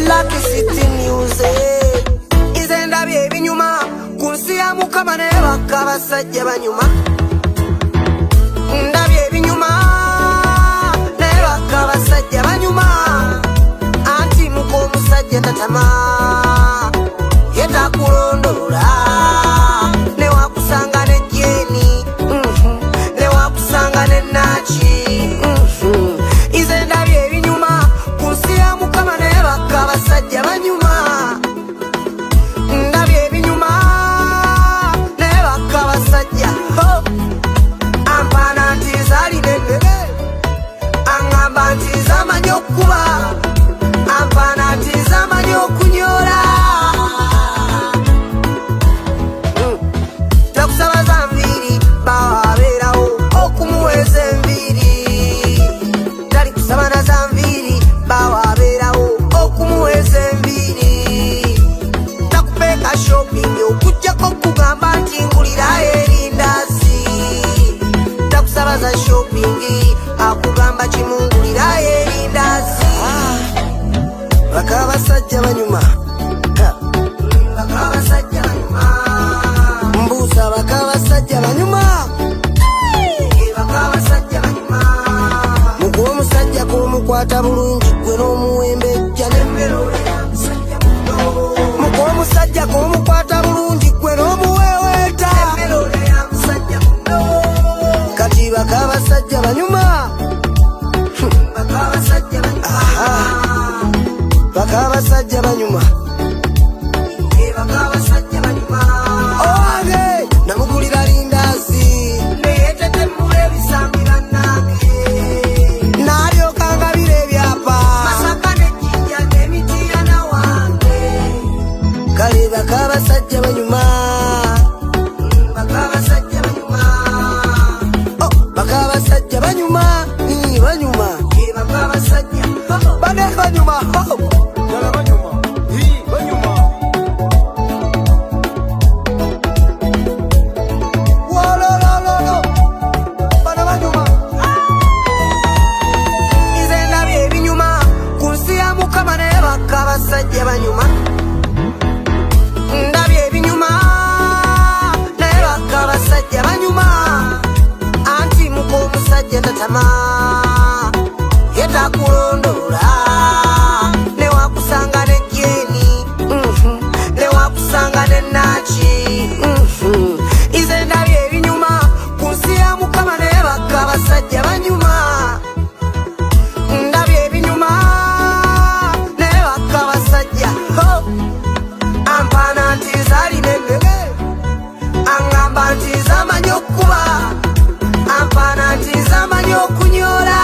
Lucky City News. Ize ndabye ebinyuma ku nsi ya Mukama ne bakabasajja banyuma. Ndabye ebinyuma ne bakabasajja banyuma. Anti muko omusajja tatama yetakulondola ne wakusanga ne jeni ne wakusanga ne nachi. Ize ndabye ebinyuma ku nsi ya Mukama ne bakabasajja banyuma. Ndabye ebinyuma ne bakabasajja ampana nti zalinene angamba nti zamanyi okuba ampana nti zamanyi okunyola. Takusaba za nviiri bawabeerawo okumuweeza enviiri. Tali kusaba na za nviiri bawabeerawo okumuweeza enviiri. Takupeeka shopping okujjako okugamba nti ngulira erindazi. Takusaba za shopping akugamba kimungulira erindazi. Bakabasajja banyuma. Bakabasajja banyuma. Mbuuza bakabasajja banyuma. Bakabasajja banyuma. Mukuwa omusajja kumukwata bulungi gwe n'omuwembe ejja n'embeerole ya musajja muno. Mukuwa omusajja kumukwata bulungi gwe n'omuweweeta n'embeerole ya musajja muno. Kati bakabasajja banyuma. Bakabasajja banyuma. Bakabasajja banyuma. Bakabasajja banyuma. Owange namugulira lindazi neyetete mule ebisambi bannange. Nalyoka ngabira ebyapa Masaka n'ejjinja n'emitiana wange. Kale bakabasajja banyuma. Bakabasajja banyuma. Bakabasajja banyuma. Banyuma. Bakabasajja bane banyuma. Bakabasajja banyuma. Ndabye ebinyuma ne bakabasajja banyuma. Anti muko omusajja tatama yetakulondola ne wakusanga ne jeni ne wakusanga ne nachi. Ize ndabye ebinyuma ku nsi ya Mukama ne bakabasajja banyuma. Ndabye ebinyuma ampana nti zalinene angamba nti zamanyi okuba ampana nti zamanyi okunyola.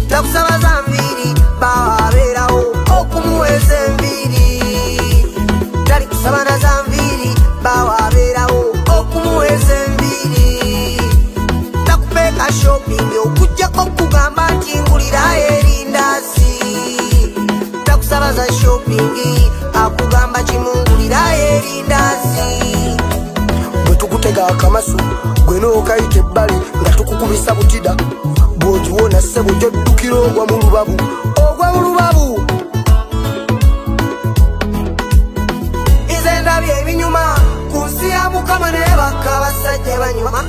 Takusaba za nviiri bawabeerawo okumuweeza enviiri. Tali kusaba na za nviiri bawabeerawo okumuweeza enviiri. Takupeeka shopping okujjako okugamba nti ngulira erindazi. Takusaba za shopping akugamba kimungulira erindazi. Bwe tukutega akamasu gwe n'okayita ebbali nga tukukubisa butida. Bw'ogiwona ssebo gy'oddukira ogwa mu lubabu. Ogwa mu lubabu. Ize ndabye ebinyuma ku nsi ya Mukama ne bakabasajja banyuma.